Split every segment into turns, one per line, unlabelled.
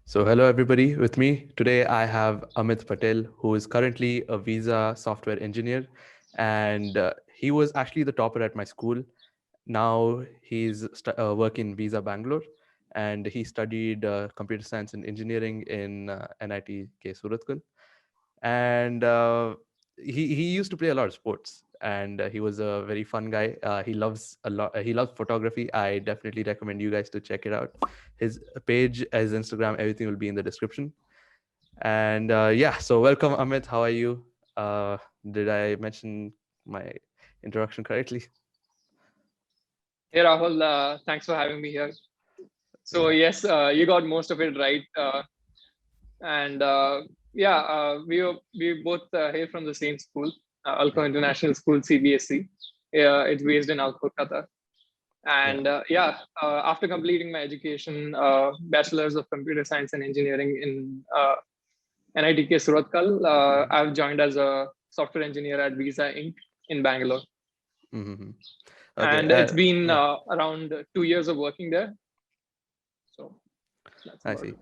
So hello everybody. With me today I have Amit Patel, who is currently a visa software engineer, and he was actually the topper at my school. Now he's working Visa Bangalore, and he studied computer science and engineering in NITK Surathkal. And he used to play a lot of sports, and he was a very fun guy. He loves a lot. He loves photography. I definitely recommend you guys to check it out. His page, his Instagram, everything will be in the description. And yeah, so welcome, Amit. How are you? Did I mention my introduction correctly?
Hey Rahul, thanks for having me here. So
Yeah.
yes, you got most of it right, and yeah, we both hail from the same school, Alco
Yeah.
International School (CBSE). Yeah, it's based in Alco, Qatar.
Yeah.
And yeah, after completing my education, bachelor's of computer science and engineering in NITK Surathkal,
Mhm.
I've joined as a software engineer at Visa Inc. in Bangalore,
Mhm. Okay.
and it's been
Yeah,
around 2 years of working there. So that's
I
about
see.
it.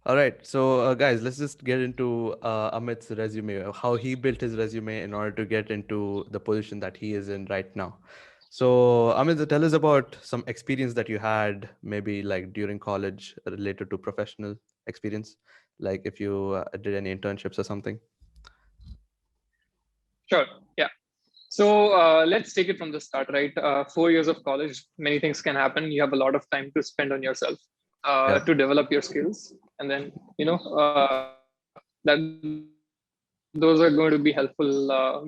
All right. So, guys, let's just get into Amit's resume, how he built his resume in order to get into the position that he is in right now. So, Amit, tell us about some experience that you had, maybe like during college related to professional experience, like if you did any internships or something.
Sure. Yeah. So let's take it from the start, right? 4 years of college, many things can happen. You have a lot of time to spend on yourself
Yeah.
to develop your skills, and then that those are going to be helpful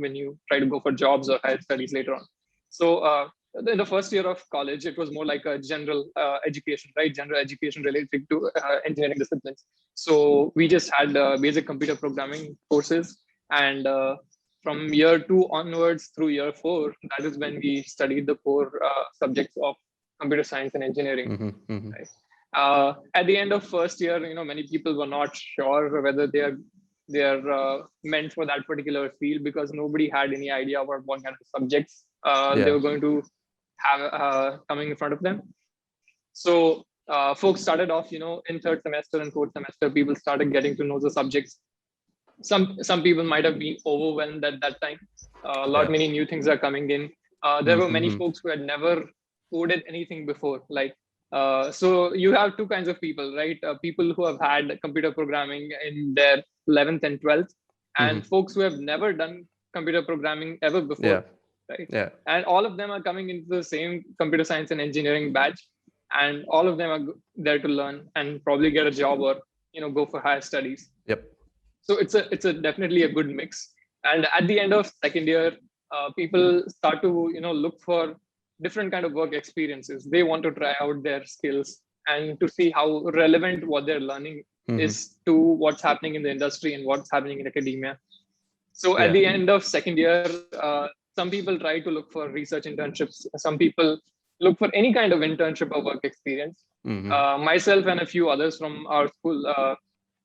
when you try to go for jobs or higher studies later on. So in the first year of college, it was more like a general education, right? General education related to engineering disciplines. So we just had basic computer programming courses, and from year two onwards through year four, that is when we studied the core subjects of computer science and engineering.
Mm-hmm, mm-hmm.
Right? At the end of first year, many people were not sure whether they are meant for that particular field because nobody had any idea about what kind of subjects they
Yeah.
were going to have coming in front of them. So folks started off, in third semester and fourth semester, people started getting to know the subjects. Some people might have been overwhelmed at that time. A lot
Yeah.
many new things are coming in. There were many
Mm-hmm.
folks who had never coded anything before. Like so, you have two kinds of people, right? People who have had computer programming in their 11th and 12th,
Mm-hmm.
and folks who have never done computer programming ever before,
Yeah.
right?
Yeah.
And all of them are coming into the same computer science and engineering batch, and all of them are there to learn and probably get a job or go for higher studies.
Yep.
So it's a definitely a good mix. And at the end of second year, people start to look for different kind of work experiences. They want to try out their skills and to see how relevant what they're learning
Mm-hmm.
is to what's happening in the industry and what's happening in academia. So at
Yeah.
the end of second year, some people try to look for research internships. Some people look for any kind of internship or work experience.
Mm-hmm.
Myself and a few others from our school,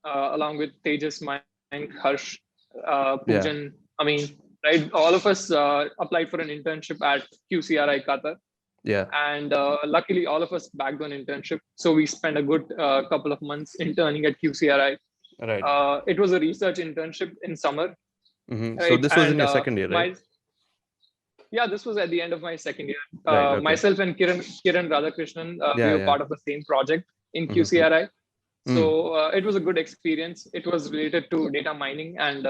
along with Tejas, Mayank, Harsh,
Yeah.
Pujan, Amin, right? All of us applied for an internship at QCRI Qatar.
Yeah.
And luckily, all of us bagged on internship. So we spent a good couple of months interning at QCRI.
Right.
It was a research internship in summer,
Mm-hmm. So
right?
this was in
And
your second year, right?
my yeah, this was at the end of my second year.
Right. Okay.
Myself and Kiran Radhakrishnan, we
Yeah.
were
Yeah.
part of the same project in
Mm-hmm.
QCRI.
Mm.
So it was a good experience. It was related to data mining, and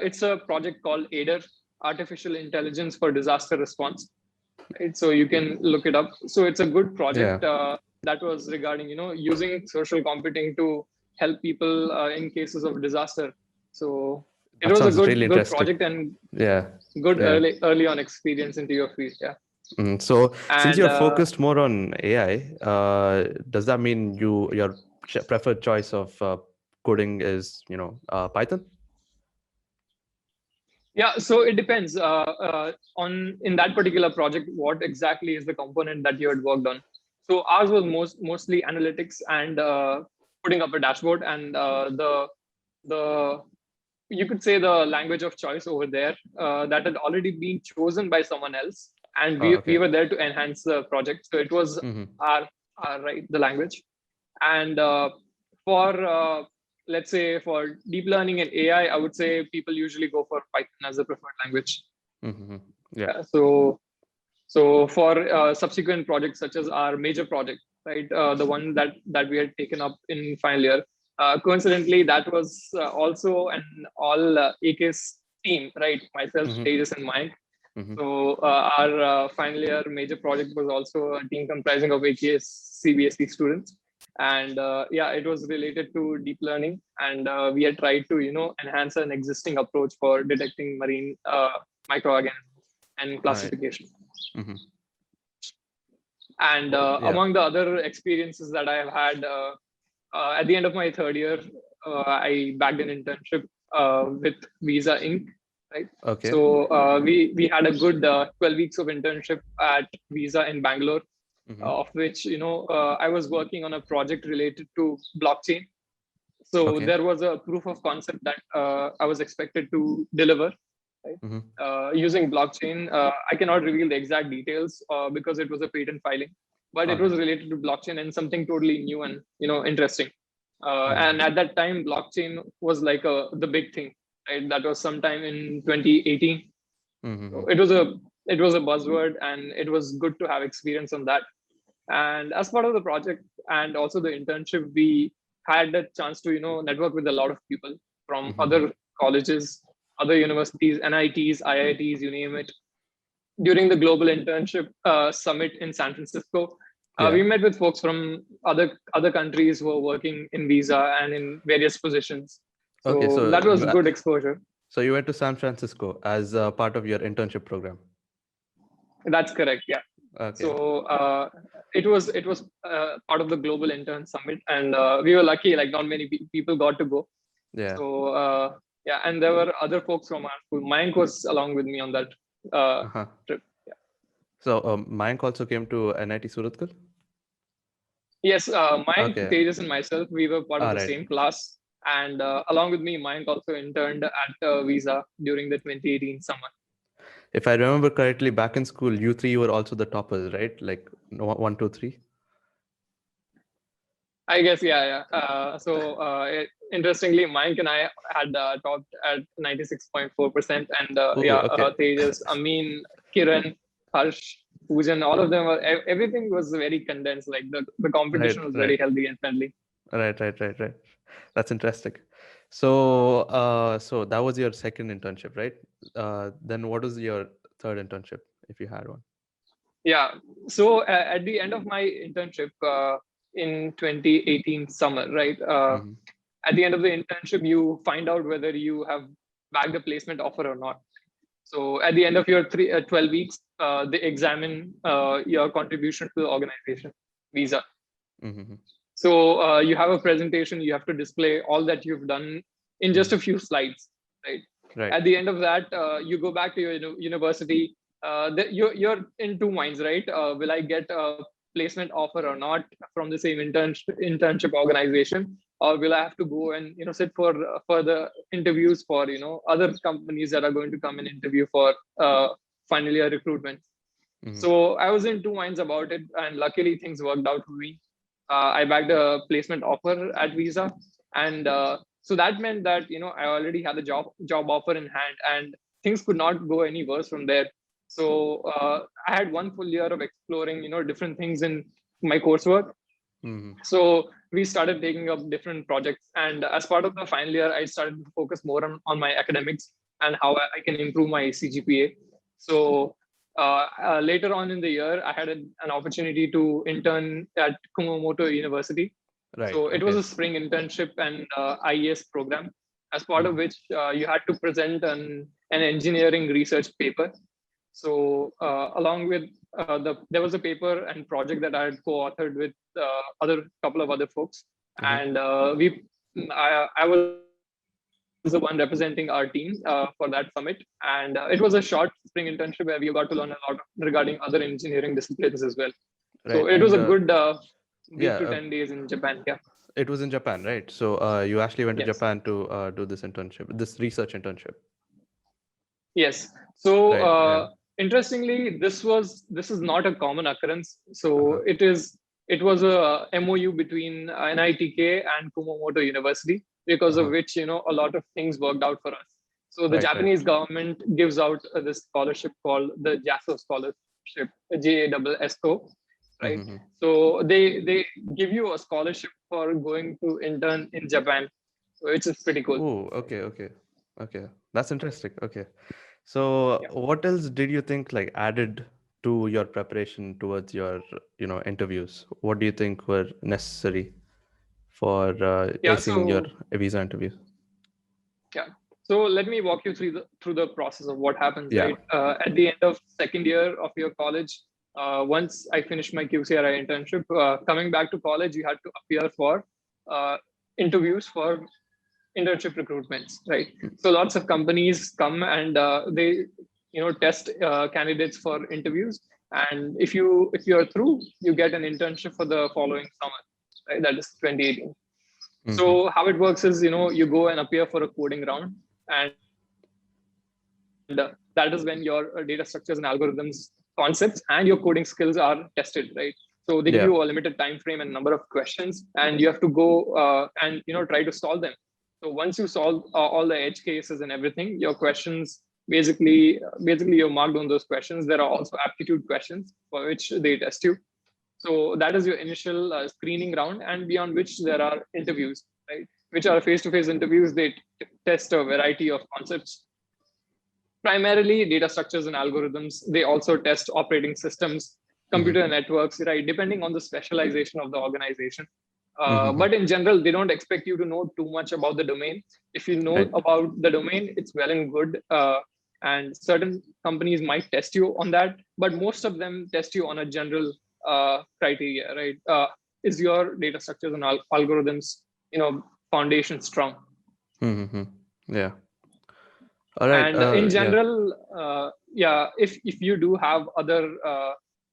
it's a project called ADER, Artificial Intelligence for Disaster Response. Right? So you can look it up. So it's a good
Yeah.
project that was regarding using social computing to help people in cases of disaster. So it
That
was a
sounds really
good
interesting.
project and
Yeah.
good
Yeah.
early on experience into your field. Yeah.
So since
And
you're focused more on AI, does that mean your preferred choice of coding is Python?
yeah, so it depends on in that particular project what exactly is the component that you had worked on. So ours was mostly analytics and putting up a dashboard, and the you could say the language of choice over there that had already been chosen by someone else, and
Oh,
we
okay.
were there to enhance the project. So it was
Mm-hmm.
our right the language. And for let's say for deep learning and AI, I would say people usually go for Python as the preferred language.
Mm-hmm. Yeah.
So for subsequent projects such as our major project, right, the one that we had taken up in final year, coincidentally that was also an all AK's team, right? Myself,
Mm-hmm.
Tejas, and Mike.
Mm-hmm.
So our final year major project was also a team comprising of AK's CBSE students, and yeah, it was related to deep learning, and we had tried to enhance an existing approach for detecting marine microorganisms and
All right.
classification.
Mm-hmm.
And
Yeah.
among the other experiences that I have had, at the end of my third year, I bagged an internship with Visa Inc. Right.
Okay.
So we had a good 12 weeks of internship at Visa in Bangalore,
Mm-hmm.
of which I was working on a project related to blockchain. So
Okay.
there was a proof of concept that I was expected to deliver, right?
Mm-hmm.
Using blockchain. I cannot reveal the exact details because it was a patent filing, but
All
it was
right.
related to blockchain and something totally new and interesting.
Mm-hmm.
And at that time, blockchain was like the big thing, right? That was sometime in 2018.
Mm-hmm.
So it was a buzzword, and it was good to have experience on that. And as part of the project and also the internship, we had a chance to network with a lot of people from
Mm-hmm.
other colleges, other universities, NITs, IITs, you name it. During the global internship summit in San Francisco,
Yeah.
we met with folks from other countries who are working in visa and in various positions.
Okay.
So that was good exposure.
So you went to San Francisco as a part of your internship program.
That's correct. Yeah.
Okay.
So it was part of the global intern summit, and we were lucky. Like not many people got to go.
Yeah.
So yeah, and there were other folks from our school. Mayank was along with me on that
Uh-huh.
trip. Yeah.
So Mayank also came to NIT Surathkal.
Yes, Mayank,
Okay.
Tejas, and myself, we were part of
All
the
right.
same class, and along with me, Mayank also interned at Visa during the 2018 summer.
If I remember correctly, back in school, you three were also the toppers, right? Like one, two, three.
I guess, yeah, yeah. Interestingly, Mayank and I had topped at 96.4%, and
Oh,
yeah,
okay.
Tejas, Amin, Kiran, Harsh, Poojan, all of them were. Everything was very condensed. Like the
Right,
competition was
right,
very healthy and friendly.
right. That's interesting. So that was your second internship, right? Then what was your third internship, if you had one?
Yeah. So at the end of my internship in 2018 summer, right?
Mm-hmm.
At the end of the internship, you find out whether you have bagged a placement offer or not. So at the end of your 12 weeks, they examine your contribution to the organization, Visa.
Mm-hmm.
So you have a presentation, you have to display all that you've done in just
Mm-hmm.
a few slides, right?
Right.
At the end of that, you go back to your university. You're in two minds, right? Will I get a placement offer or not from the same internship organization, or will I have to go and sit for further interviews for other companies that are going to come and interview for final year recruitment?
Mm-hmm.
So I was in two minds about it, and luckily things worked out for me. I bagged a placement offer at Visa, and so that meant that I already had a job offer in hand, and things could not go any worse from there. So I had one full year of exploring different things in my coursework.
Mm-hmm.
So we started taking up different projects, and as part of the final year, I started to focus more on my academics and how I can improve my CGPA. So later on in the year, I had an opportunity to intern at Kumamoto University.
Right.
So it was
Okay.
a spring internship and IES program, as part of
Mm-hmm.
which you had to present an engineering research paper. So along with there was a paper and project that I had co-authored with other couple of other folks,
Mm-hmm.
and I was the one representing our team for that summit, and it was a short spring internship where we got to learn a lot regarding other engineering disciplines as well. So it was
Right.
a
And
good week to
yeah,
10 days in Japan. Yeah.
it was in Japan, right? So you actually went to
Yes.
Japan to do this internship, this research internship.
Yes. So
Right. Yeah.
interestingly, this is not a common occurrence. So
Uh-huh.
it is it was a MOU between NITK and Kumamoto University, because of
Uh-huh.
which a lot of things worked out for us. So the
Right, right.
Japanese government gives out this scholarship called the JASO scholarship, JASSO, right?
Mm-hmm.
So they give you a scholarship for going to intern in Japan, which is pretty cool.
Oh, okay, okay, okay. That's interesting. Okay. So,
Yeah,
what else did you think like added to your preparation towards your, interviews? What do you think were necessary for
yeah.
acing your
So
visa interviews?
yeah. So let me walk you through the process of what happens,
Yeah.
right? At the end of second year of your college, once I finished my QCRI internship, coming back to college, you had to appear for uh, interviews for internship recruitments, right? So lots of companies come and they test candidates for interviews, and if you're through, you get an internship for the following summer, right? That is 2018.
Mm-hmm.
So how it works is, you go and appear for a coding round, and that is when your data structures and algorithms concepts and your coding skills are tested, right? So they give you
Yeah.
a limited time frame and number of questions, and you have to go and try to solve them. So once you solve all the edge cases and everything, your questions basically you're marked on those questions. There are also aptitude questions for which they test you. So that is your initial screening round, and beyond which there are interviews, right? Which are face-to-face interviews. They test a variety of concepts, primarily data structures and algorithms. They also test operating systems,
Mm-hmm.
computer networks, right? Depending on the specialization of the organization.
Mm-hmm.
But in general, they don't expect you to know too much about the domain. If you know
Right.
about the domain, it's well and good. And certain companies might test you on that, but most of them test you on a general criteria, right? Is your data structures and algorithms, foundation strong?
Mm-hmm. Yeah. All right.
And in
Yeah.
general, yeah, if you do have other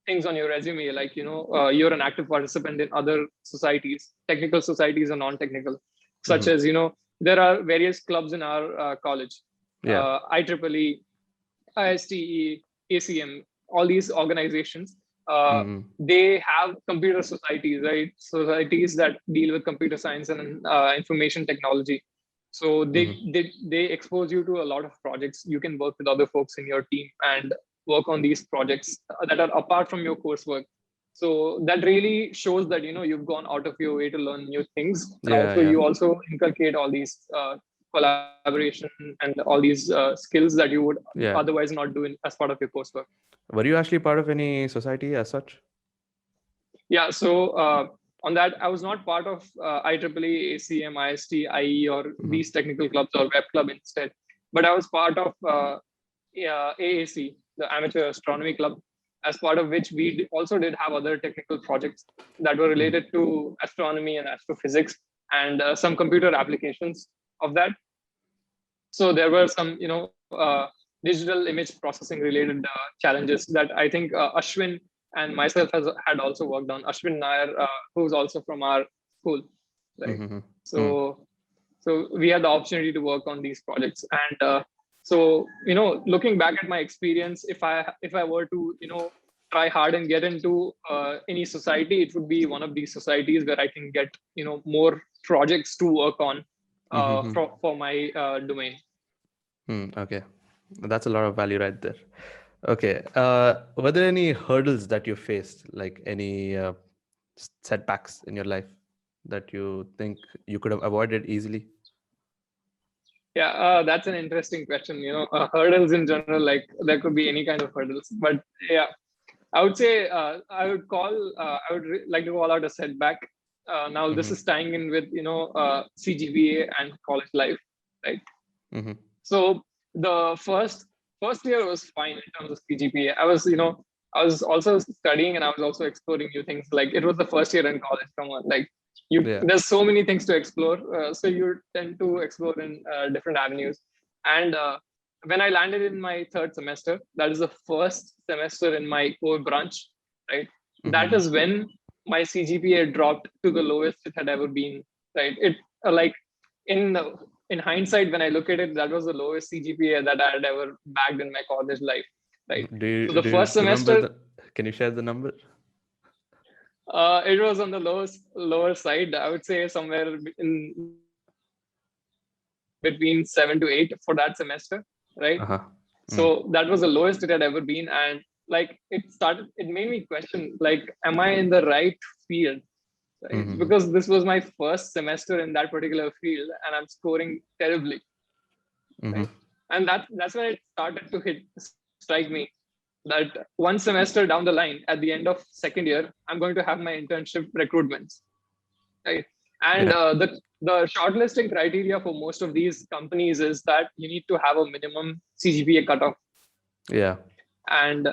things on your resume, like you're an active participant in other societies, technical societies or non-technical, such
Mm-hmm.
as there are various clubs in our college,
Yeah.
IEEE, ISTE, ACM, all these organizations,
Mm-hmm.
they have computer societies, right? Societies that deal with computer science and information technology. So
Mm-hmm.
they expose you to a lot of projects. You can work with other folks in your team and work on these projects that are apart from your coursework. So that really shows that you've gone out of your way to learn new things, and
Yeah.
also
Yeah.
you also inculcate all these collaboration and all these skills that you would
Yeah.
otherwise not do as part of your coursework.
Were you actually part of any society as such?
Yeah, so on that, I was not part of IEEE, ACM, IST, IE, or
Mm-hmm.
these technical clubs or web club instead, but I was part of yeah, AAC, the Amateur Astronomy Club, as part of which we also did have other technical projects that were
Mm-hmm.
related to astronomy and astrophysics, and some computer applications of that. So there were some digital image processing related challenges that I think Ashwin and myself had also worked on. Ashwin Nair, who's also from our school, right?
Mm-hmm. Mm.
So we had the opportunity to work on these projects, and so looking back at my experience, if I were to try hard and get into any society, it would be one of these societies where I can get more projects to work on
Mm-hmm.
for my domain.
Okay. That's a lot of value right there. Okay. Were there any hurdles that you faced, like any setbacks in your life that you think you could have avoided easily?
Yeah, that's an interesting question. Hurdles in general, like there could be any kind of hurdles, but yeah, I would say I would like to call out a setback. Now this
Mm-hmm.
is tying in with CGPA and college life, right?
Mm-hmm.
So the first year was fine in terms of CGPA. I was also studying and I was also exploring new things. Like it was the first year in college. Come on, like
Yeah.
there's so many things to explore. So you tend to explore in different avenues. And when I landed in my third semester, that is the first semester in my core branch, right? That
Mm-hmm.
is when my CGPA dropped to the lowest it had ever been, right? It like in in hindsight, when I look at it, that was the lowest CGPA that I had ever bagged in my college life, right?
Do you
So the
do you
first
remember
semester,
the? Can you share the number?
It was on the lower side. I would say somewhere in between 7 to 8 for that semester, right?
Uh-huh.
So that was the lowest it had ever been, and like it made me question, like, am I in the right field? Right?
Mm-hmm.
Because this was my first semester in that particular field, and I'm scoring terribly,
Mm-hmm.
right? And that's when it started to strike me that one semester down the line, at the end of second year, I'm going to have my internship recruitments, right? And
Yeah.
the shortlisting criteria for most of these companies is that you need to have a minimum CGPA cutoff.
Yeah.
And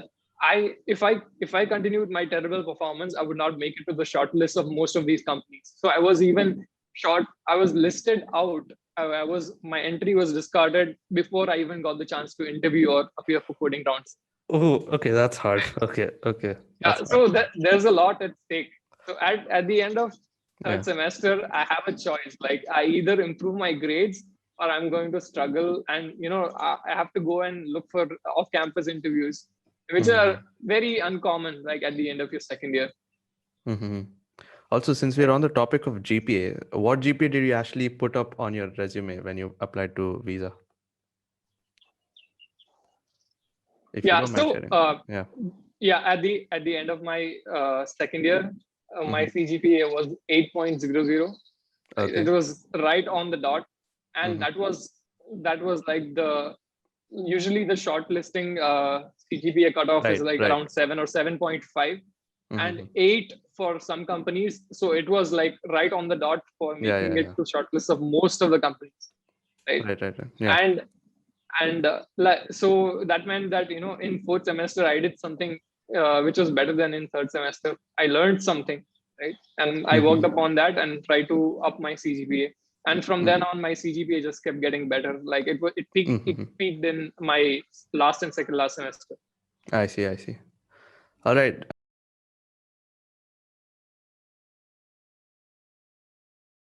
if I continued my terrible performance, I would not make it to the short list of most of these companies. So I was even short. I was listed out. My entry was discarded before I even got the chance to interview or appear for coding rounds.
Oh, okay, that's hard. Okay, okay,
Yeah,
that's hard.
so there's a lot at stake. So at the end of
Yeah.
third semester, I have a choice. Like, I either improve my grades or I'm going to struggle, and I have to go and look for off-campus interviews, which
Mm-hmm.
are very uncommon. Like at the end of your second year.
Mm-hmm. Also, since we're
Right.
on the topic of GPA, what GPA did you actually put up on your resume when you applied to visa? If you
Yeah.
don't mind
So
sharing. Yeah.
yeah, at the end of my second year, my
Mm-hmm.
CGPA was 8.00. It
Okay.
was right on the dot, and
Mm-hmm.
that was like usually the shortlisting CGPA cutoff is
Right,
like
right.
around 7 or 7.5, and
Mm-hmm.
8 for some companies. So it was like right on the dot for
Yeah,
making
yeah,
it
yeah.
to shortlist of most of the companies, right?
Right, right, right. Yeah.
And so that meant that in fourth semester I did something which was better than in third semester. I learned something, right? And I worked
Mm-hmm.
upon that and tried to up my CGPA. And from then
Mm-hmm.
on, my CGPA just kept getting better. Like it
Mm-hmm.
peaked in my last and second last semester.
I see, I see. All right.